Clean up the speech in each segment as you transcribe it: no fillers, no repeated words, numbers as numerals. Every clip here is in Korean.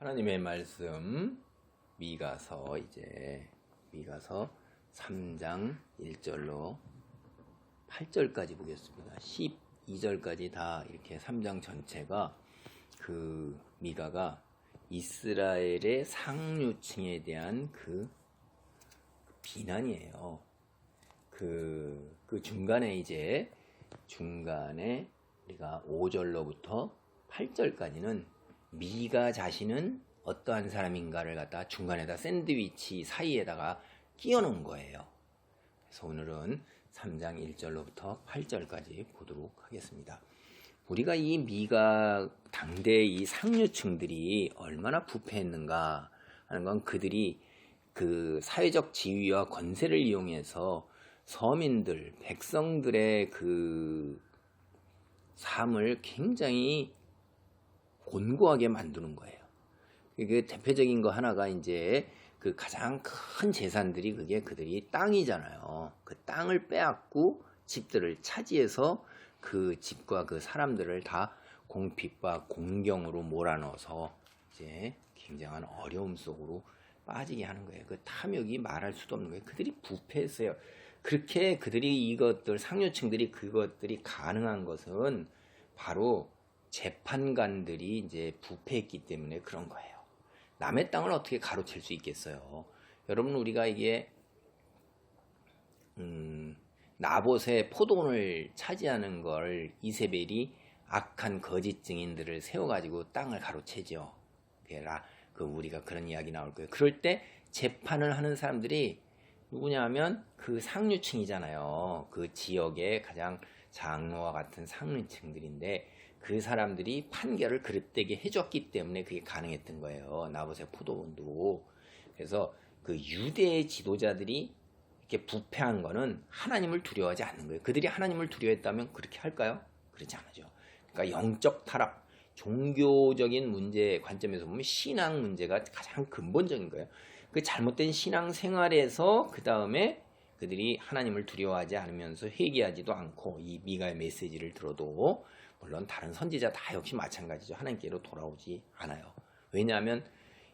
하나님의 말씀 미가서 미가서 3장 1절로 8절까지 보겠습니다. 12절까지 다 이렇게 3장 전체가 그 미가가 이스라엘의 상류층에 대한 그 비난이에요. 그 중간에 우리가 5절로부터 8절까지는 미가 자신은 어떠한 사람인가를 갖다 중간에다 샌드위치 사이에다가 끼워 놓은 거예요. 그래서 오늘은 3장 1절로부터 8절까지 보도록 하겠습니다. 우리가 이 미가 당대 이 상류층들이 얼마나 부패했는가 하는 건 그들이 그 사회적 지위와 권세를 이용해서 서민들, 백성들의 그 삶을 굉장히 곤고하게 만드는 거예요. 그 대표적인 거 하나가 그 가장 큰 재산들이 그들이 땅이잖아요. 그 땅을 빼앗고 집들을 차지해서 그 집과 그 사람들을 다 공핍과 공경으로 몰아넣어서 굉장한 어려움 속으로 빠지게 하는 거예요. 그 탐욕이 말할 수도 없는 거예요. 그들이 부패했어요. 그렇게 그들이 상류층들이 그것들이 가능한 것은 바로 재판관들이 부패했기 때문에 그런 거예요. 남의 땅을 어떻게 가로챌 수 있겠어요? 여러분, 우리가 나봇의 포도원을 차지하는 걸 이세벨이 악한 거짓 증인들을 세워가지고 땅을 가로채죠. 우리가 그런 이야기 나올 거예요. 그럴 때 재판을 하는 사람들이 누구냐 하면 그 상류층이잖아요. 그 지역의 가장 장로와 같은 상류층들인데 그 사람들이 판결을 그릇되게 해줬기 때문에 그게 가능했던 거예요. 나봇의 포도원도. 그래서 그 유대의 지도자들이 이렇게 부패한 거는 하나님을 두려워하지 않는 거예요. 그들이 하나님을 두려워했다면 그렇게 할까요? 그렇지 않죠. 그러니까 영적 타락, 종교적인 문제 관점에서 보면 신앙 문제가 가장 근본적인 거예요. 그 잘못된 신앙 생활에서 그 다음에 그들이 하나님을 두려워하지 않으면서 회개하지도 않고 이 미가의 메시지를 들어도 물론 다른 선지자 다 역시 마찬가지죠. 하나님께로 돌아오지 않아요. 왜냐하면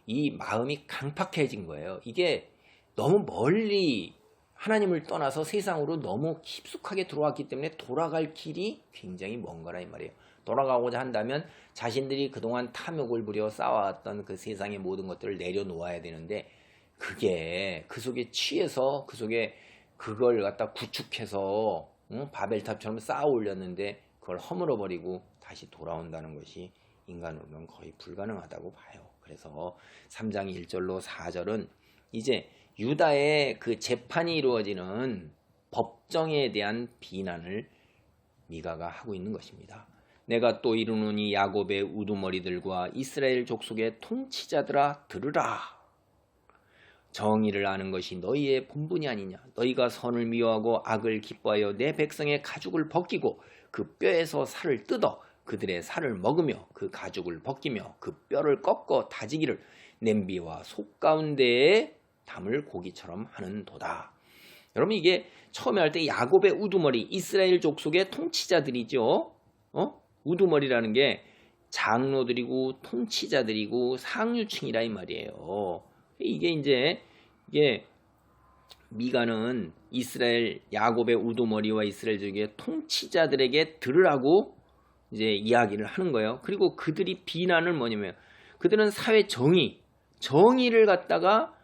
이 마음이 강팍해진 거예요. 이게 너무 멀리 하나님을 떠나서 세상으로 너무 깊숙하게 들어왔기 때문에 돌아갈 길이 굉장히 먼 거라 이 말이에요. 돌아가고자 한다면 자신들이 그동안 탐욕을 부려 쌓아왔던 그 세상의 모든 것들을 내려놓아야 되는데 그게 그 속에 취해서 그 속에 그걸 갖다 구축해서 바벨탑처럼 쌓아 올렸는데 그걸 허물어버리고 다시 돌아온다는 것이 인간으로는 거의 불가능하다고 봐요. 그래서 3장 1절로 4절은 이제 유다의 그 재판이 이루어지는 법정에 대한 비난을 미가가 하고 있는 것입니다. 내가 또 이르노니 야곱의 우두머리들과 이스라엘 족속의 통치자들아 들으라. 정의를 아는 것이 너희의 본분이 아니냐. 너희가 선을 미워하고 악을 기뻐하여 내 백성의 가죽을 벗기고 그 뼈에서 살을 뜯어 그들의 살을 먹으며 그 가죽을 벗기며 그 뼈를 꺾어 다지기를 냄비와 속 가운데에 담을 고기처럼 하는도다. 여러분, 이게 처음에 할 때 야곱의 우두머리, 이스라엘 족속의 통치자들이죠. 우두머리라는 게 장로들이고 통치자들이고 상류층이라 이 말이에요. 이게 미가는 이스라엘 야곱의 우두머리와 이스라엘 족의 통치자들에게 들으라고 이야기를 하는 거예요. 그리고 그들이 비난을 뭐냐면 그들은 사회 정의를 갖다가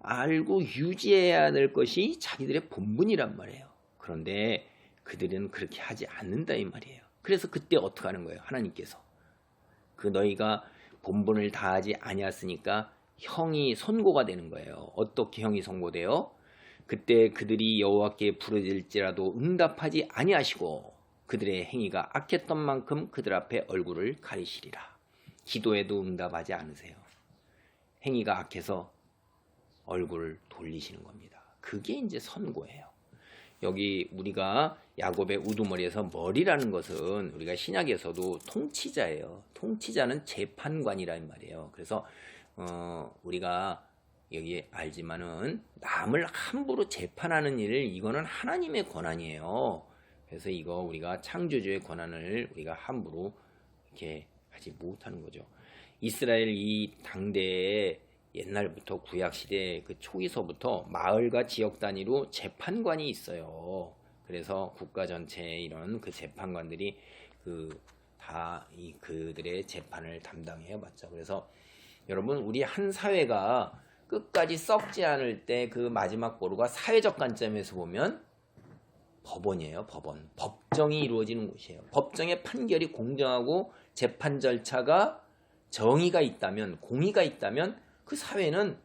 알고 유지해야 될 것이 자기들의 본분이란 말이에요. 그런데 그들은 그렇게 하지 않는다 이 말이에요. 그래서 그때 어떻게 하는 거예요? 하나님께서 너희가 본분을 다하지 아니했으니까 형이 선고가 되는 거예요. 어떻게 형이 선고돼요? 그때 그들이 여호와께 부르짖을지라도 응답하지 아니하시고 그들의 행위가 악했던 만큼 그들 앞에 얼굴을 가리시리라. 기도에도 응답하지 않으세요. 행위가 악해서 얼굴을 돌리시는 겁니다. 그게 선고예요. 여기 우리가 야곱의 우두머리에서 머리라는 것은 우리가 신약에서도 통치자예요. 통치자는 재판관이란 말이에요. 그래서 우리가 여기 알지만은 남을 함부로 재판하는 이거는 하나님의 권한이에요. 그래서 이거 우리가 창조주의 권한을 우리가 함부로 이렇게 하지 못하는 거죠. 이스라엘 이 당대에 옛날부터 구약시대 그 초기서부터 마을과 지역 단위로 재판관이 있어요. 그래서 국가 전체에 이런 그 재판관들이 그들의 재판을 담당해 봤죠. 그래서 여러분, 우리 한 사회가 끝까지 썩지 않을 때 그 마지막 보루가 사회적 관점에서 보면 법원이에요. 법원. 법정이 이루어지는 곳이에요. 법정의 판결이 공정하고 재판 절차가 정의가 있다면, 공의가 있다면 그 사회는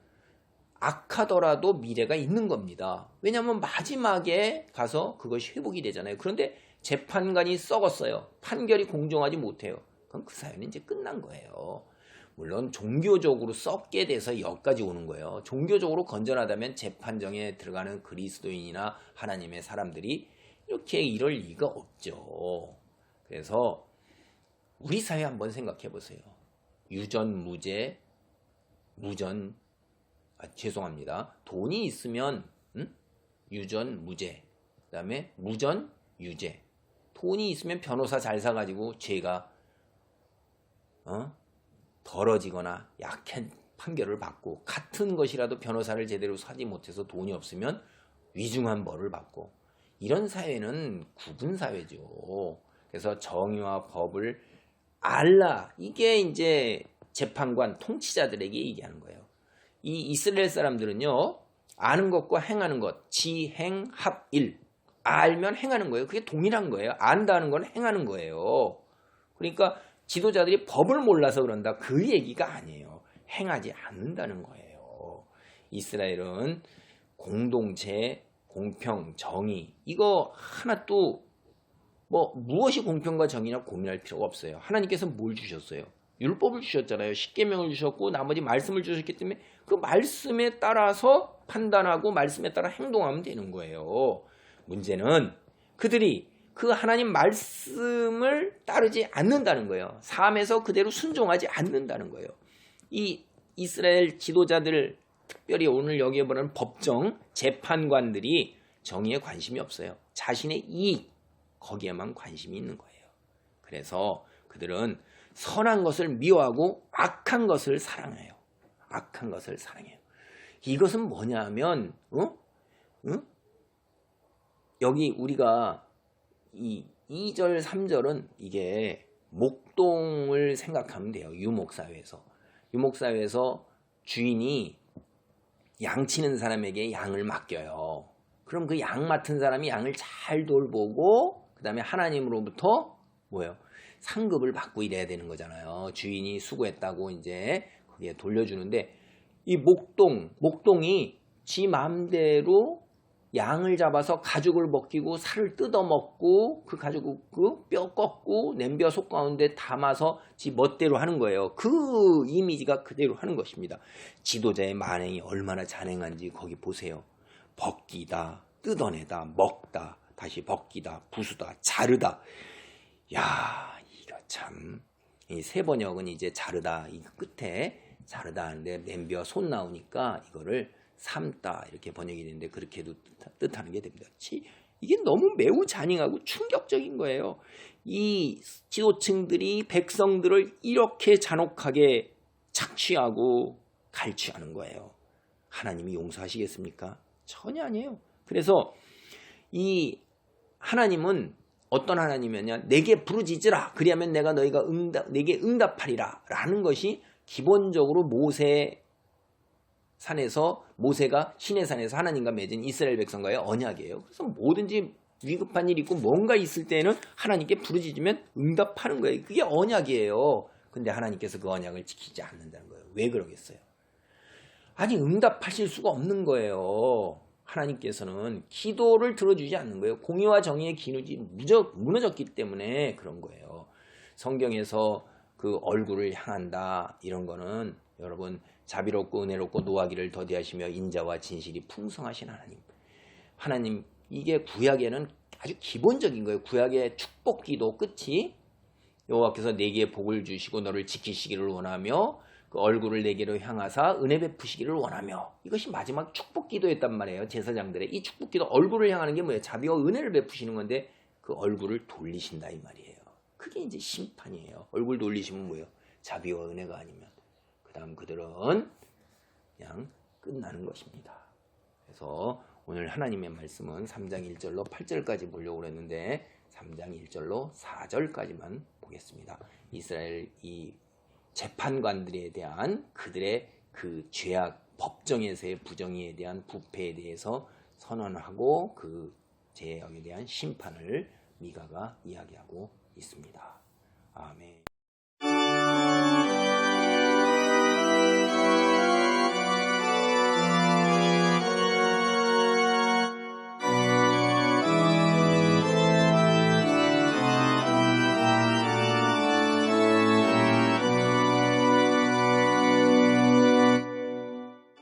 악하더라도 미래가 있는 겁니다. 왜냐하면 마지막에 가서 그것이 회복이 되잖아요. 그런데 재판관이 썩었어요. 판결이 공정하지 못해요. 그럼 그 사회는 이제 끝난 거예요. 물론 종교적으로 썩게 돼서 여기까지 오는 거예요. 종교적으로 건전하다면 재판정에 들어가는 그리스도인이나 하나님의 사람들이 이렇게 이럴 리가 없죠. 그래서 우리 사회 한번 생각해 보세요. 유전무죄, 죄송합니다. 돈이 있으면 유전무죄, 그 다음에 무전유죄. 돈이 있으면 변호사 잘 사가지고 죄가 덜어지거나 약한 판결을 받고, 같은 것이라도 변호사를 제대로 사지 못해서 돈이 없으면 위중한 벌을 받고, 이런 사회는 구분 사회죠. 그래서 정의와 법을 알라, 이게 이제 재판관 통치자들에게 얘기하는 거예요. 이 이스라엘 사람들은요, 아는 것과 행하는 것, 지행합일, 알면 행하는 거예요. 그게 동일한 거예요. 안다는 건 행하는 거예요. 그러니까 지도자들이 법을 몰라서 그런다, 그 얘기가 아니에요. 행하지 않는다는 거예요. 이스라엘은 공동체, 공평, 정의, 이거 하나도 무엇이 공평과 정의나 고민할 필요가 없어요. 하나님께서 뭘 주셨어요? 율법을 주셨잖아요. 십계명을 주셨고 나머지 말씀을 주셨기 때문에 그 말씀에 따라서 판단하고 말씀에 따라 행동하면 되는 거예요. 문제는 그들이 그 하나님 말씀을 따르지 않는다는 거예요. 삶에서 그대로 순종하지 않는다는 거예요. 이 이스라엘 지도자들, 특별히 오늘 여기에 보는 법정 재판관들이 정의에 관심이 없어요. 자신의 이익, 거기에만 관심이 있는 거예요. 그래서 그들은 선한 것을 미워하고 악한 것을 사랑해요. 악한 것을 사랑해요. 이것은 뭐냐 하면 여기 우리가 이 2절 3절은 이게 목동을 생각하면 돼요. 유목사회에서. 유목사회에서 주인이 양 치는 사람에게 양을 맡겨요. 그럼 그 양 맡은 사람이 양을 잘 돌보고 그 다음에 하나님으로부터 상급을 받고 이래야 되는 거잖아요. 주인이 수고했다고 이제 그게 돌려주는데, 이 목동이 지 마음대로 양을 잡아서 가죽을 벗기고 살을 뜯어먹고 그 가죽을 뼈 꺾고 냄비와 속 가운데 담아서 지 멋대로 하는 거예요. 그 이미지가 그대로 하는 것입니다. 지도자의 만행이 얼마나 잔행한지 거기 보세요. 벗기다, 뜯어내다, 먹다, 다시 벗기다, 부수다, 자르다. 야, 이거 참. 이 세 번역은 이제 자르다, 이 끝에 자르다 하는데 냄비와 손 나오니까 이거를 삶다 이렇게 번역이 되는데, 그렇게도 뜻하는 게 됩니다. 이게 너무 매우 잔인하고 충격적인 거예요. 이 지도층들이 백성들을 이렇게 잔혹하게 착취하고 갈취하는 거예요. 하나님이 용서하시겠습니까? 전혀 아니에요. 그래서 이 하나님은 어떤 하나님이냐, 내게 부르짖으라, 그리하면 내가 내게 응답하리라 라는 것이 기본적으로 모세가 시내산에서 하나님과 맺은 이스라엘 백성과의 언약이에요. 그래서 뭐든지 위급한 일이 있고 뭔가 있을 때는 하나님께 부르짖으면 응답하는 거예요. 그게 언약이에요. 근데 하나님께서 그 언약을 지키지 않는다는 거예요. 왜 그러겠어요? 아니, 응답하실 수가 없는 거예요. 하나님께서는 기도를 들어주지 않는 거예요. 공의와 정의의 기준이 무너졌기 때문에 그런 거예요. 성경에서 그 얼굴을 향한다, 이런 거는 여러분, 자비롭고 은혜롭고 노하기를 더디하시며 인자와 진실이 풍성하신 하나님, 이게 구약에는 아주 기본적인 거예요. 구약의 축복기도 끝이 여호와께서 내게 복을 주시고 너를 지키시기를 원하며 그 얼굴을 내게로 향하사 은혜 베푸시기를 원하며, 이것이 마지막 축복기도였단 말이에요. 제사장들의 이 축복기도, 얼굴을 향하는 게 뭐예요? 자비와 은혜를 베푸시는 건데 그 얼굴을 돌리신다 이 말이에요. 그게 이제 심판이에요. 얼굴 돌리시면 뭐예요? 자비와 은혜가 아니면. 그다음 그들은 그냥 끝나는 것입니다. 그래서 오늘 하나님의 말씀은 3장 1절로 8절까지 보려고 그랬는데 3장 1절로 4절까지만 보겠습니다. 이스라엘 이 재판관들에 대한 그들의 그 죄악, 법정에서의 부정의에 대한 부패에 대해서 선언하고 그 죄악에 대한 심판을 미가가 이야기하고 있습니다. 아멘.